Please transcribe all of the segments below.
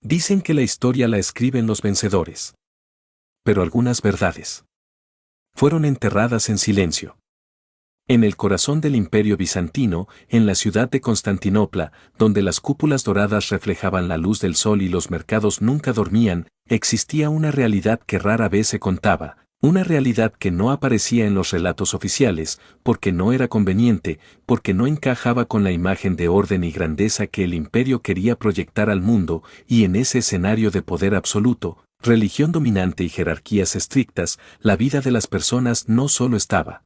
Dicen que la historia la escriben los vencedores. Pero algunas verdades fueron enterradas en silencio. En el corazón del Imperio Bizantino, en la ciudad de Constantinopla, donde las cúpulas doradas reflejaban la luz del sol y los mercados nunca dormían, existía una realidad que rara vez se contaba, una realidad que no aparecía en los relatos oficiales, porque no era conveniente, porque no encajaba con la imagen de orden y grandeza que el imperio quería proyectar al mundo, y en ese escenario de poder absoluto, religión dominante y jerarquías estrictas, la vida de las personas no solo estaba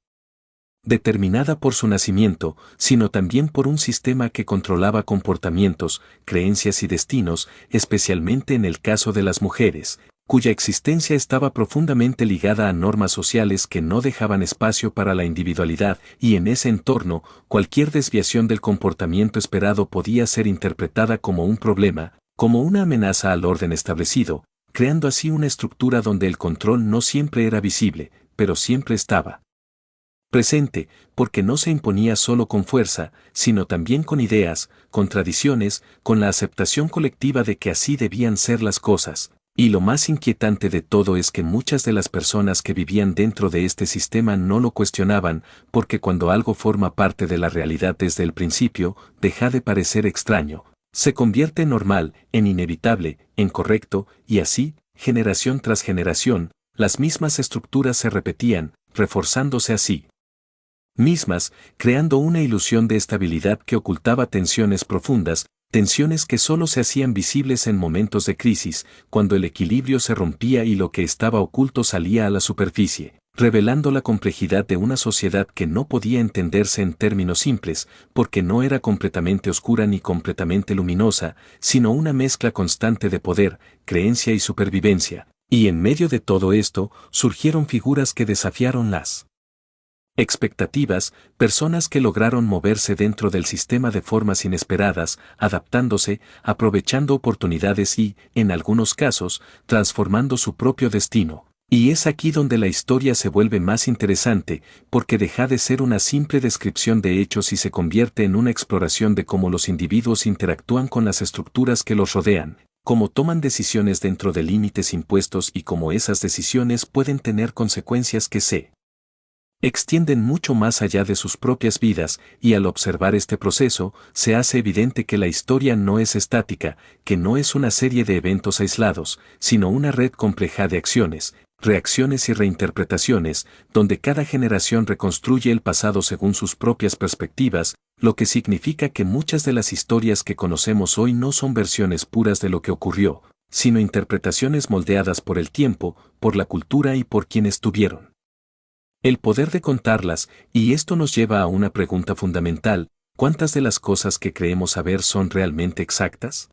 determinada por su nacimiento, sino también por un sistema que controlaba comportamientos, creencias y destinos, especialmente en el caso de las mujeres, cuya existencia estaba profundamente ligada a normas sociales que no dejaban espacio para la individualidad, y en ese entorno, cualquier desviación del comportamiento esperado podía ser interpretada como un problema, como una amenaza al orden establecido, creando así una estructura donde el control no siempre era visible, pero siempre estaba presente, porque no se imponía solo con fuerza, sino también con ideas, con tradiciones, con la aceptación colectiva de que así debían ser las cosas. Y lo más inquietante de todo es que muchas de las personas que vivían dentro de este sistema no lo cuestionaban, porque cuando algo forma parte de la realidad desde el principio, deja de parecer extraño, se convierte en normal, en inevitable, en correcto, y así, generación tras generación, las mismas estructuras se repetían, reforzándose así mismas, creando una ilusión de estabilidad que ocultaba tensiones profundas, tensiones que solo se hacían visibles en momentos de crisis, cuando el equilibrio se rompía y lo que estaba oculto salía a la superficie, revelando la complejidad de una sociedad que no podía entenderse en términos simples, porque no era completamente oscura ni completamente luminosa, sino una mezcla constante de poder, creencia y supervivencia. Y en medio de todo esto, surgieron figuras que desafiaron las expectativas, personas que lograron moverse dentro del sistema de formas inesperadas, adaptándose, aprovechando oportunidades y, en algunos casos, transformando su propio destino. Y es aquí donde la historia se vuelve más interesante, porque deja de ser una simple descripción de hechos y se convierte en una exploración de cómo los individuos interactúan con las estructuras que los rodean, cómo toman decisiones dentro de límites impuestos y cómo esas decisiones pueden tener consecuencias que se extienden mucho más allá de sus propias vidas, y al observar este proceso, se hace evidente que la historia no es estática, que no es una serie de eventos aislados, sino una red compleja de acciones, reacciones y reinterpretaciones, donde cada generación reconstruye el pasado según sus propias perspectivas, lo que significa que muchas de las historias que conocemos hoy no son versiones puras de lo que ocurrió, sino interpretaciones moldeadas por el tiempo, por la cultura y por quienes tuvieron el poder de contarlas, y esto nos lleva a una pregunta fundamental: ¿cuántas de las cosas que creemos saber son realmente exactas?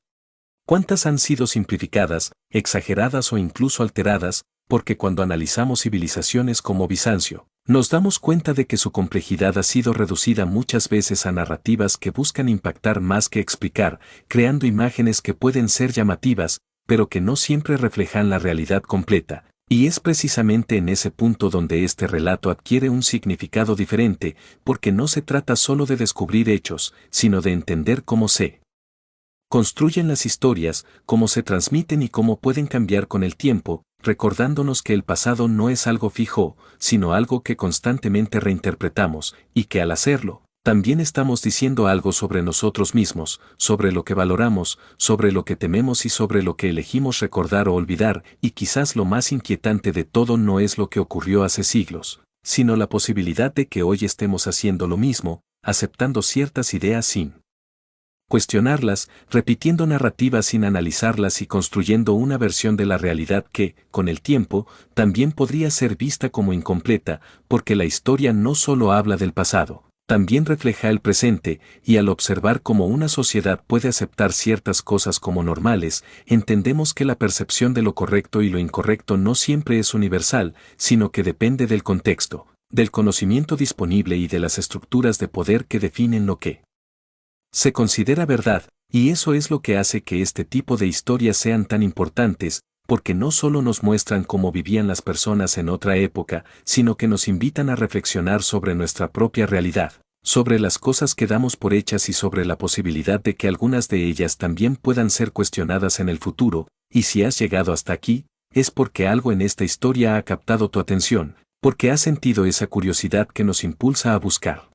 ¿Cuántas han sido simplificadas, exageradas o incluso alteradas? Porque cuando analizamos civilizaciones como Bizancio, nos damos cuenta de que su complejidad ha sido reducida muchas veces a narrativas que buscan impactar más que explicar, creando imágenes que pueden ser llamativas, pero que no siempre reflejan la realidad completa. Y es precisamente en ese punto donde este relato adquiere un significado diferente, porque no se trata solo de descubrir hechos, sino de entender cómo se construyen las historias, cómo se transmiten y cómo pueden cambiar con el tiempo, recordándonos que el pasado no es algo fijo, sino algo que constantemente reinterpretamos, y que al hacerlo, también estamos diciendo algo sobre nosotros mismos, sobre lo que valoramos, sobre lo que tememos y sobre lo que elegimos recordar o olvidar, y quizás lo más inquietante de todo no es lo que ocurrió hace siglos, sino la posibilidad de que hoy estemos haciendo lo mismo, aceptando ciertas ideas sin cuestionarlas, repitiendo narrativas sin analizarlas y construyendo una versión de la realidad que, con el tiempo, también podría ser vista como incompleta, porque la historia no solo habla del pasado, también refleja el presente, y al observar cómo una sociedad puede aceptar ciertas cosas como normales, entendemos que la percepción de lo correcto y lo incorrecto no siempre es universal, sino que depende del contexto, del conocimiento disponible y de las estructuras de poder que definen lo que se considera verdad, y eso es lo que hace que este tipo de historias sean tan importantes, porque no solo nos muestran cómo vivían las personas en otra época, sino que nos invitan a reflexionar sobre nuestra propia realidad, sobre las cosas que damos por hechas y sobre la posibilidad de que algunas de ellas también puedan ser cuestionadas en el futuro, y si has llegado hasta aquí, es porque algo en esta historia ha captado tu atención, porque has sentido esa curiosidad que nos impulsa a buscar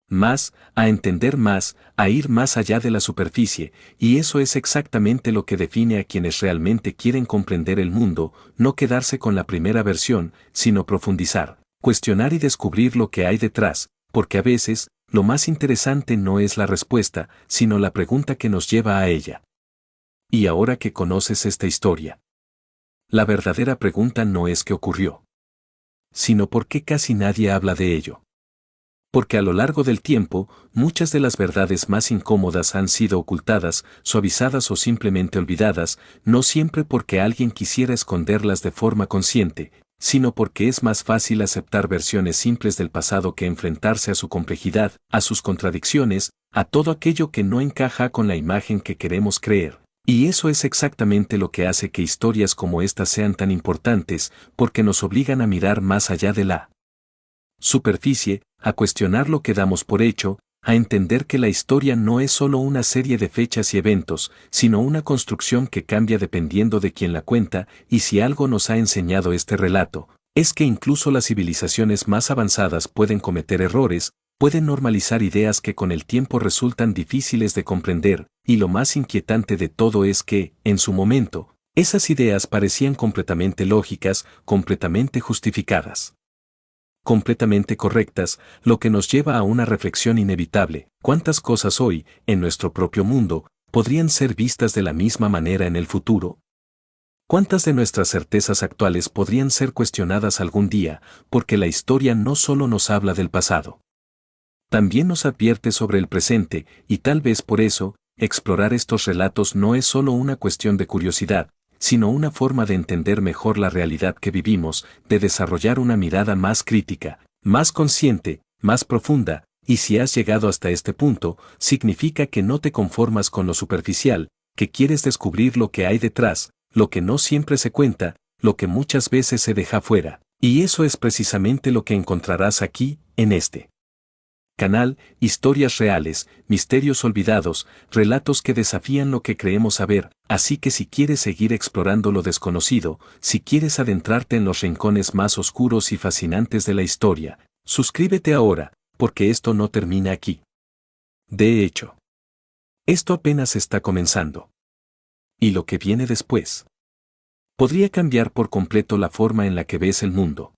más, a entender más, a ir más allá de la superficie, y eso es exactamente lo que define a quienes realmente quieren comprender el mundo, no quedarse con la primera versión, sino profundizar, cuestionar y descubrir lo que hay detrás, porque a veces, lo más interesante no es la respuesta, sino la pregunta que nos lleva a ella. Y ahora que conoces esta historia, la verdadera pregunta no es qué ocurrió, sino por qué casi nadie habla de ello. Porque a lo largo del tiempo, muchas de las verdades más incómodas han sido ocultadas, suavizadas o simplemente olvidadas, no siempre porque alguien quisiera esconderlas de forma consciente, sino porque es más fácil aceptar versiones simples del pasado que enfrentarse a su complejidad, a sus contradicciones, a todo aquello que no encaja con la imagen que queremos creer. Y eso es exactamente lo que hace que historias como esta sean tan importantes, porque nos obligan a mirar más allá de la superficie, a cuestionar lo que damos por hecho, a entender que la historia no es solo una serie de fechas y eventos, sino una construcción que cambia dependiendo de quién la cuenta, y si algo nos ha enseñado este relato, es que incluso las civilizaciones más avanzadas pueden cometer errores, pueden normalizar ideas que con el tiempo resultan difíciles de comprender, y lo más inquietante de todo es que, en su momento, esas ideas parecían completamente lógicas, completamente justificadas, completamente correctas, lo que nos lleva a una reflexión inevitable: ¿cuántas cosas hoy, en nuestro propio mundo, podrían ser vistas de la misma manera en el futuro? ¿Cuántas de nuestras certezas actuales podrían ser cuestionadas algún día, porque la historia no solo nos habla del pasado, también nos advierte sobre el presente, y tal vez por eso, explorar estos relatos no es solo una cuestión de curiosidad, sino una forma de entender mejor la realidad que vivimos, de desarrollar una mirada más crítica, más consciente, más profunda, y si has llegado hasta este punto, significa que no te conformas con lo superficial, que quieres descubrir lo que hay detrás, lo que no siempre se cuenta, lo que muchas veces se deja fuera, y eso es precisamente lo que encontrarás aquí, en este canal: historias reales, misterios olvidados, relatos que desafían lo que creemos saber. Así que si quieres seguir explorando lo desconocido, si quieres adentrarte en los rincones más oscuros y fascinantes de la historia, suscríbete ahora, porque esto no termina aquí. De hecho, esto apenas está comenzando. Y lo que viene después podría cambiar por completo la forma en la que ves el mundo.